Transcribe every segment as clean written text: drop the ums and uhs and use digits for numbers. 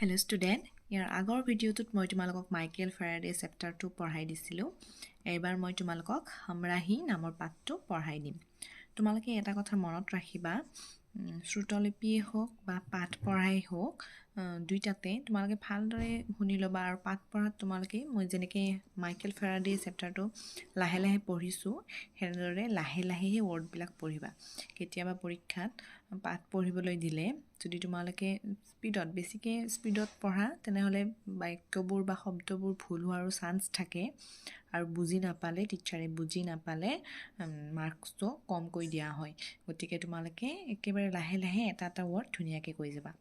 Hello' student, ইয়াৰ আগৰ ভিডিঅ'টোত মই তোমালোকক মাইকেল ফেৰাডে চেপ্টাৰটো পঢ়াই দিছিলোঁ। এইবাৰ মই তোমালোকক হামৰাহী নামৰ পাঠটো পঢ়াই দিম। তোমালোকে এটা কথা মনত ৰাখিবা, শ্ৰুতলিপিয়ে হওক বা পাঠ পঢ়াই হওক, দুইটাতে তোমালোকে ভালদৰে শুনি ল'বা আৰু পাঠ পঢ়াত তোমালোকে মই যেনেকৈ মাইকেল ফেৰাডে চেপ্টাৰটো লাহে লাহে পঢ়িছোঁ সেনেদৰে লাহে লাহে সেই ৱৰ্ডবিলাক পঢ়িবা। কেতিয়াবা পৰীক্ষাত পাঠ পঢ়িবলৈ দিলে যদি তোমালোকে বেছিকৈ স্পীডত পঢ়া তেনেহ'লে বাক্যবোৰ বা শব্দবোৰ ভুল হোৱাৰো চান্স থাকে আৰু টিচাৰে বুজি নাপালে মাৰ্কছটো কমকৈ দিয়া হয়। গতিকে তোমালোকে একেবাৰে লাহে লাহে এটা এটা ৱৰ্ড ধুনীয়াকৈ কৈ যাবা।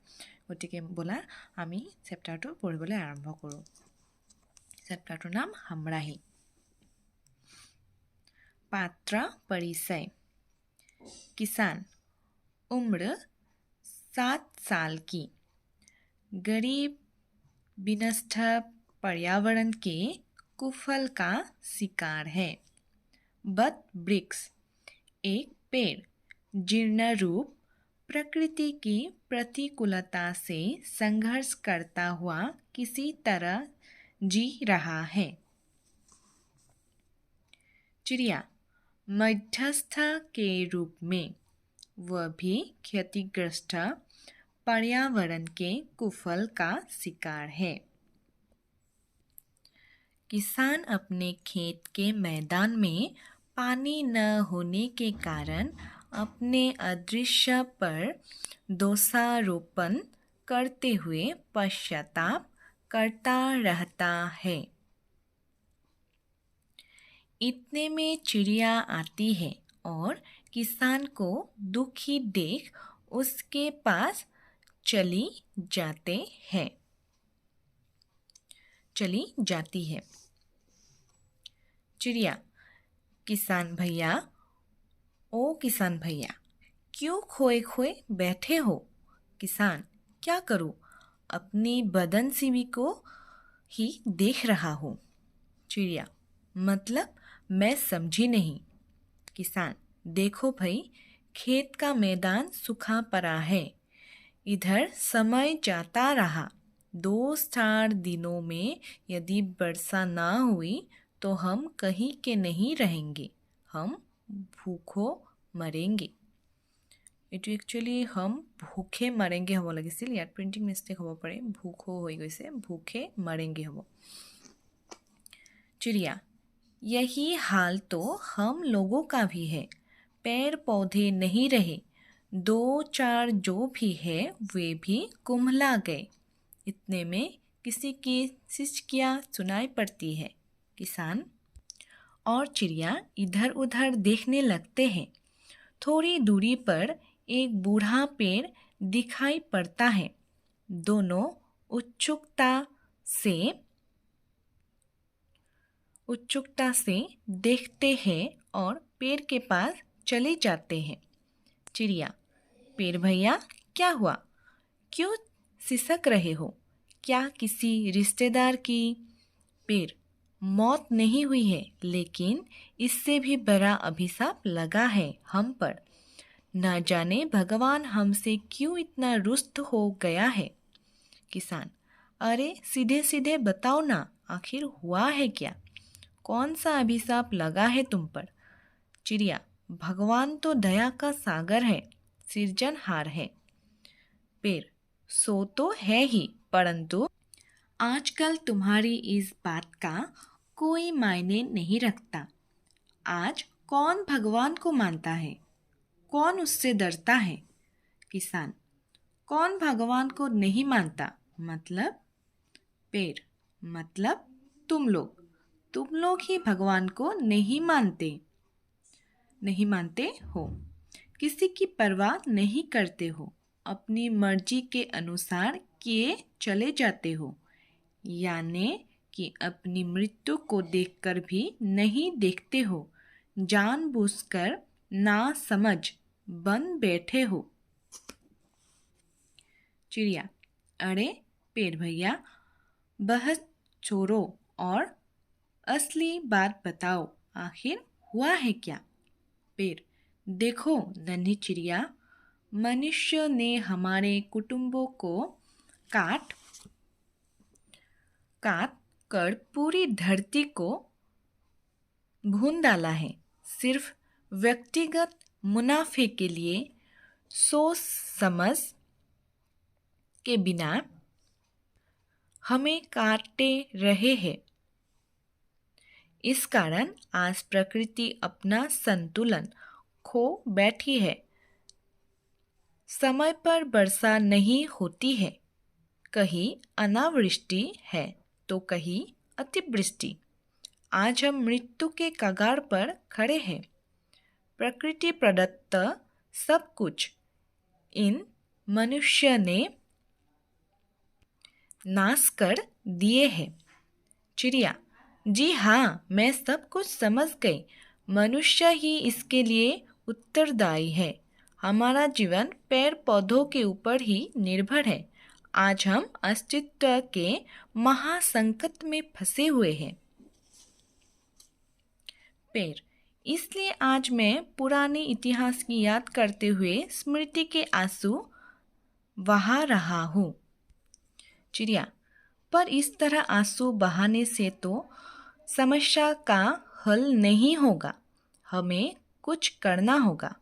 গতিকে ব'লা আমি চেপ্টাৰটো পঢ়িবলৈ আৰম্ভ কৰোঁ। চেপ্টাৰটোৰ নাম হামৰাহী। पात्र परिचय। किसान, उम्र 7 साल की, गरीब विनष्ट पर्यावरण के कुफल का शिकार है। बट वृक्ष, एक पेड़, जीर्ण रूप प्रकृति की प्रतिकूलता से संघर्ष करता हुआ किसी तरह जी रहा है। चिड़िया, मध्यस्थ के रूप में, वह भी क्षतिग्रस्त पर्यावरण के कुफल का शिकार है। किसान अपने खेत के मैदान में पानी न होने के कारण अपने अदृश्य पर दोषारोपण करते हुए पश्चाताप करता रहता है। इतने में चिड़िया आती है और किसान को दुखी देख उसके पास चली जाती है। चिड़िया, किसान भैया, ओ किसान भैया, क्यों खोए खोए बैठे हो? किसान, क्या करूं, अपनी बदनसीबी को ही देख रहा हूँ। चिड़िया, मतलब मैं समझी नहीं। किसान, देखो भाई, खेत का मैदान सूखा पड़ा है, इधर समय जाता रहा, 2-4 दिनों में यदि वर्षा ना हुई तो हम कहीं के नहीं रहेंगे, हम भूखो मरेंगे। এইটো একচুৱেলি हम भूखे मरेंगे হ'ব লাগিছিল, ইয়াত প্ৰিণ্টিং মিষ্টেক হ'ব পাৰে, ভুখো হৈ গৈছে, ভুখে मरेंगे হ'ব। चिड़िया, यही हाल तो हम लोगों का भी है, पेड़ पौधे नहीं रहे, 2-4 जो भी है वे भी कुम्हला गए। इतने में किसी की सिसकियाँ सुनाई पड़ती है। किसान और चिड़िया इधर उधर देखने लगते हैं। थोड़ी दूरी पर एक बूढ़ा पेड़ दिखाई पड़ता है। दोनों उत्सुकता से देखते हैं और पेड़ के पास चले जाते हैं। चिड़िया, पेड़ भैया, क्या हुआ, क्यों सिसक रहे हो, क्या किसी रिश्तेदार की? पेड़, मौत नहीं हुई है, लेकिन इससे भी बड़ा अभिशाप लगा है हम पर। न जाने भगवान हमसे क्यों इतना रुष्ट हो गया है। किसान, अरे सीधे सीधे बताओ ना, आखिर हुआ है क्या, कौन सा अभिशाप लगा है तुम पर? चिड़िया, भगवान तो दया का सागर है, सृजनहार है। पेड़, सो तो है ही, परंतु आजकल तुम्हारी इस बात का कोई मायने नहीं रखता। आज कौन भगवान को मानता है, कौन उससे डरता है? किसान, कौन भगवान को नहीं मानता मतलब? पेड़, मतलब तुम लोग ही भगवान को नहीं मानते हो, किसी की परवाह नहीं करते हो, अपनी मर्जी के अनुसार किए चले जाते हो, यानी कि अपनी मृत्यु को देखकर भी नहीं देखते हो, जानबूझकर नासमझ बन बैठे हो। चिड़िया, अरे पेड़ भैया, बहस छोड़ो और असली बात बताओ, आखिर हुआ है क्या? पेड़, देखो नन्ही चिड़िया, मनुष्य ने हमारे कुटुंबों को काट काट कर पूरी धरती को भून डाला है। सिर्फ व्यक्तिगत मुनाफे के लिए सोच समझ के बिना हमें काटे रहे हैं। इस कारण आज प्रकृति अपना संतुलन खो बैठी है। समय पर वर्षा नहीं होती है, कहीं अनावृष्टि है तो कहीं अतिवृष्टि। आज हम मृत्यु के कगार पर खड़े हैं। प्रकृति प्रदत्त सब कुछ इन मनुष्य ने नाश कर दिए हैं। चिड़िया: जी हाँ, मैं सब कुछ समझ गई। मनुष्य ही इसके लिए उत्तरदायी है। हमारा जीवन पेड़ पौधों के ऊपर ही निर्भर है। आज हम अस्तित्व के महासंकट में फंसे हुए हैं। पेड़: इसलिए आज मैं पुराने इतिहास की याद करते हुए स्मृति के आंसू बहा रहा हूँ। चिड़िया: पर इस तरह आंसू बहाने से तो समस्या का हल नहीं होगा, हमें कुछ करना होगा।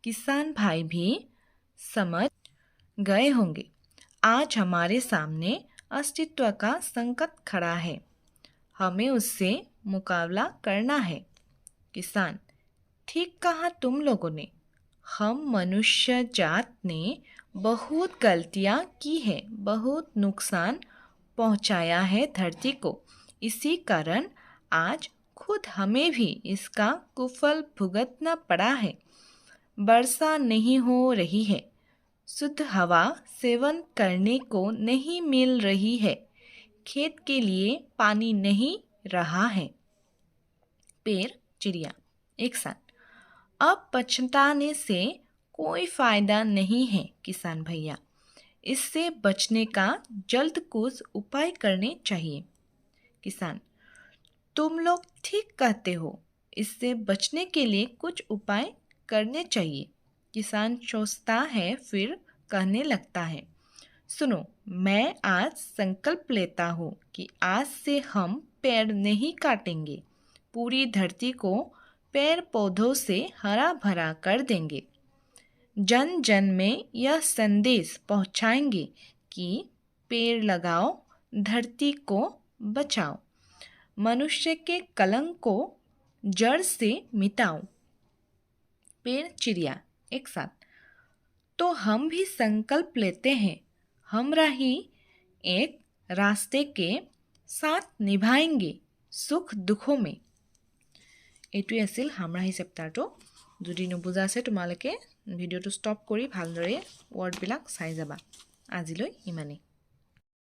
किसान भाई भी समझ गए होंगे। आज हमारे सामने अस्तित्व का संकट खड़ा है, हमें उससे मुकाबला करना है। किसान: ठीक कहा तुम लोगों ने। हम मनुष्य जात ने बहुत गलतियाँ की है, बहुत नुकसान पहुँचाया है धरती को। इसी कारण आज खुद हमें भी इसका कुफल भुगतना पड़ा है। वर्षा नहीं हो रही है, शुद्ध हवा सेवन करने को नहीं मिल रही है, खेत के लिए पानी नहीं रहा है। पेड़ चिड़िया एक साथ: अब पछताने से कोई फायदा नहीं है किसान भैया, इससे बचने का जल्द कुछ उपाय करने चाहिए। किसान: तुम लोग ठीक कहते हो, इससे बचने के लिए कुछ उपाय करने चाहिए। किसान सोचता है फिर कहने लगता है, सुनो, मैं आज संकल्प लेता हूँ कि आज से हम पेड़ नहीं काटेंगे, पूरी धरती को पेड़ पौधों से हरा भरा कर देंगे। जन जन में यह संदेश पहुँचाएंगे कि पेड़ लगाओ, धरती को बचाओ, मनुष्य के कलंक को जड़ से मिटाओ। पेड़ चिड़िया एक साथ: तो हम भी संकल्प लेते हैं, हमरा ही एक रास्ते के साथ निभाएंगे सुख दुखों में। এইটোৱে আছিল हमरा ही চেপ্টাৰটো। যদি নুবুজা আছে তোমালোকে ভিডিঅ'টো ষ্টপ কৰি ভালদৰে ৱৰ্ডবিলাক চাই যাবা। আজিলৈ ইমানেই।